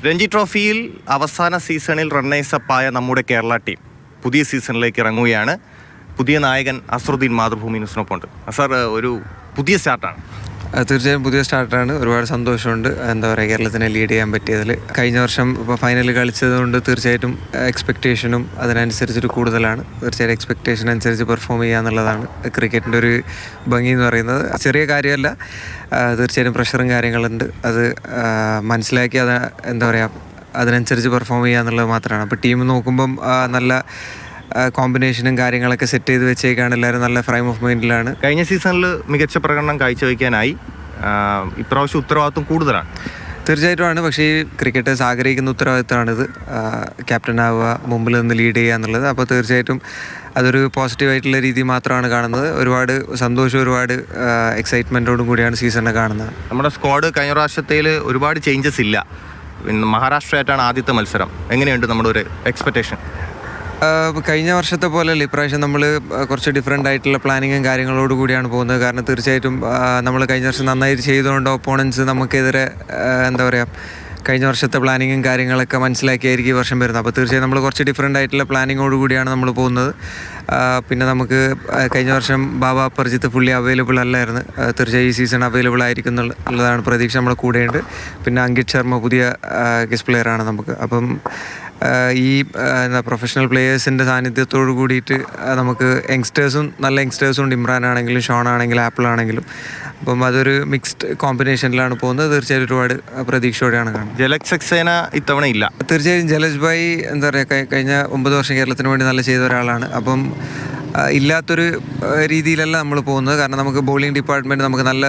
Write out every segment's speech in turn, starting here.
രഞ്ജി ട്രോഫിയിൽ അവസാന സീസണിൽ റണ്ണേഴ്സപ്പായ നമ്മുടെ കേരള ടീം പുതിയ സീസണിലേക്ക് ഇറങ്ങുകയാണ്. പുതിയ നായകൻ അസറുദ്ദീൻ മാതൃഭൂമി ന്യൂസിനൊപ്പമുണ്ട്. സാർ, ഒരു പുതിയ സ്റ്റാർട്ടാണ്. തീർച്ചയായും പുതിയ സ്റ്റാർട്ടാണ്. ഒരുപാട് സന്തോഷമുണ്ട്. എന്താ പറയുക, കേരളത്തിനെ ലീഡ് ചെയ്യാൻ പറ്റിയതിൽ. കഴിഞ്ഞ വർഷം ഇപ്പോൾ ഫൈനൽ കളിച്ചതുകൊണ്ട് തീർച്ചയായിട്ടും എക്സ്പെക്റ്റേഷനും അതിനനുസരിച്ചൊരു കൂടുതലാണ്. തീർച്ചയായും എക്സ്പെക്റ്റേഷൻ അനുസരിച്ച് പെർഫോം ചെയ്യുക എന്നുള്ളതാണ് ക്രിക്കറ്റിൻ്റെ ഒരു ഭംഗി എന്ന് പറയുന്നത്. ചെറിയ കാര്യമല്ല. തീർച്ചയായും പ്രഷറും കാര്യങ്ങളുണ്ട്. അത് മനസ്സിലാക്കി അത് എന്താ പറയുക, അതിനനുസരിച്ച് പെർഫോം ചെയ്യുക എന്നുള്ളത് മാത്രമാണ്. അപ്പോൾ ടീം നോക്കുമ്പം നല്ല കോമ്പിനേഷനും കാര്യങ്ങളൊക്കെ സെറ്റ് ചെയ്ത് വെച്ചേക്കാണ്. എല്ലാവരും നല്ല ഫ്രെയിം ഓഫ് മൈൻഡിലാണ്. കഴിഞ്ഞ സീസണിൽ മികച്ച പ്രകടനം കാഴ്ചവെക്കാനായി. ഇപ്രാവശ്യം ഉത്തരവാദിത്വം കൂടുതലാണ്. തീർച്ചയായിട്ടുമാണ്. പക്ഷേ ഈ ക്രിക്കറ്റേഴ്സ് ആഗ്രഹിക്കുന്ന ഉത്തരവാദിത്തമാണിത്. ക്യാപ്റ്റൻ ആവുക, മുമ്പിൽ നിന്ന് ലീഡ് ചെയ്യുക എന്നുള്ളത്. അപ്പോൾ തീർച്ചയായിട്ടും അതൊരു പോസിറ്റീവായിട്ടുള്ള രീതി മാത്രമാണ് കാണുന്നത്. ഒരുപാട് സന്തോഷം, ഒരുപാട് എക്സൈറ്റ്മെൻറ്റോടും കൂടിയാണ് സീസണിനെ കാണുന്നത്. നമ്മുടെ സ്ക്വാഡ് കഴിഞ്ഞ പ്രാവശ്യത്തിൽ ഒരുപാട് ചേഞ്ചസ് ഇല്ല. മഹാരാഷ്ട്രയായിട്ടാണ് ആദ്യത്തെ മത്സരം. എങ്ങനെയുണ്ട് നമ്മുടെ ഒരു എക്സ്പെക്റ്റേഷൻ? കഴിഞ്ഞ വർഷത്തെ പോലെയല്ല ഇപ്രാവശ്യം നമ്മൾ കുറച്ച് ഡിഫറെൻ്റ് ആയിട്ടുള്ള പ്ലാനിങ്ങും കാര്യങ്ങളോട് കൂടിയാണ് പോകുന്നത്. കാരണം തീർച്ചയായിട്ടും നമ്മൾ കഴിഞ്ഞ വർഷം നന്നായിട്ട് ചെയ്തുകൊണ്ട് ഓപ്പോണൻസ് നമുക്കെതിരെ എന്താ പറയുക, കഴിഞ്ഞ വർഷത്തെ പ്ലാനിങ്ങും കാര്യങ്ങളൊക്കെ മനസ്സിലാക്കിയായിരിക്കും ഈ വർഷം വരുന്നത്. അപ്പോൾ തീർച്ചയായും നമ്മൾ കുറച്ച് ഡിഫറെൻ്റ് ആയിട്ടുള്ള പ്ലാനിങ്ങോട് കൂടിയാണ് നമ്മൾ പോകുന്നത്. പിന്നെ നമുക്ക് കഴിഞ്ഞ വർഷം ബാബ അപർജിത്ത് ഫുള്ളി അവൈലബിൾ അല്ലായിരുന്നു. തീർച്ചയായും ഈ സീസൺ അവൈലബിൾ ആയിരിക്കും എന്നുള്ളതാണ് പ്രതീക്ഷ. നമ്മളെ കൂടെയുണ്ട്. പിന്നെ അങ്കിത് ശർമ്മ പുതിയ ഗസ്റ്റ് പ്ലെയറാണ് നമുക്ക്. അപ്പം ഈ പ്രൊഫഷണൽ പ്ലേയേഴ്സിൻ്റെ സാന്നിധ്യത്തോട് കൂടിയിട്ട് നമുക്ക് യങ്സ്റ്റേഴ്സും നല്ല യങ്സ്റ്റേഴ്സും ഉണ്ട്. ഇമ്രാൻ ആണെങ്കിലും ഷോൺ ആണെങ്കിലും ആപ്പിൾ ആണെങ്കിലും. അപ്പം അതൊരു മിക്സ്ഡ് കോമ്പിനേഷനിലാണ് പോകുന്നത്. തീർച്ചയായും ഒരുപാട് പ്രതീക്ഷയോടെയാണ് കാണുന്നത്. ജലജ് സക്സേന ഇത്തവണ ഇല്ല. തീർച്ചയായും ജലജ് ഭായ് എന്താ പറയുക, കഴിഞ്ഞ 9 വർഷം കേരളത്തിന് വേണ്ടി നല്ല ചെയ്ത ഒരാളാണ്. അപ്പം ഇല്ലാത്തൊരു രീതിയിലല്ല നമ്മൾ പോകുന്നത്. കാരണം നമുക്ക് ബോളിംഗ് ഡിപ്പാർട്ട്മെൻറ്റ് നമുക്ക് നല്ല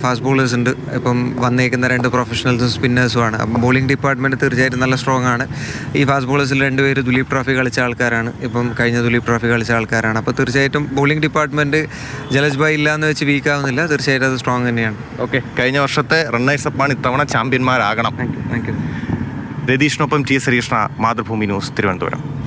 ഫാസ്റ്റ് ബോളേഴ്സ് ഉണ്ട്. ഇപ്പം വന്നേക്കുന്ന 2 പ്രൊഫഷണൽസും സ്പിന്നേഴ്സുമാണ്. അപ്പം ബോളിംഗ് ഡിപ്പാർട്ട്മെൻറ്റ് തീർച്ചയായിട്ടും നല്ല സ്ട്രോങ് ആണ്. ഈ ഫാസ്റ്റ് ബോളേഴ്സിൽ 2 പേര് ദുലീപ് ട്രോഫി കളിച്ച ആൾക്കാരാണ്. ഇപ്പം കഴിഞ്ഞ ദുലീപ് ട്രോഫി കളിച്ച ആൾക്കാരാണ്. അപ്പോൾ തീർച്ചയായിട്ടും ബോളിംഗ് ഡിപ്പാർട്ട്മെൻറ്റ് ജലജ് ഭായ് ഇല്ല എന്ന് വെച്ച് വീക്കാവുന്നില്ല. തീർച്ചയായിട്ടും അത് സ്ട്രോങ് തന്നെയാണ്. ഓക്കെ, കഴിഞ്ഞ വർഷത്തെ റണ്ണേഴ്സപ്പാണ് ഇത്തവണ ചാമ്പ്യന്മാരാകണം. Thank you. രതീഷിനൊപ്പം ടി. സരീഷ്ണ, മാതൃഭൂമി ന്യൂസ്, തിരുവനന്തപുരം.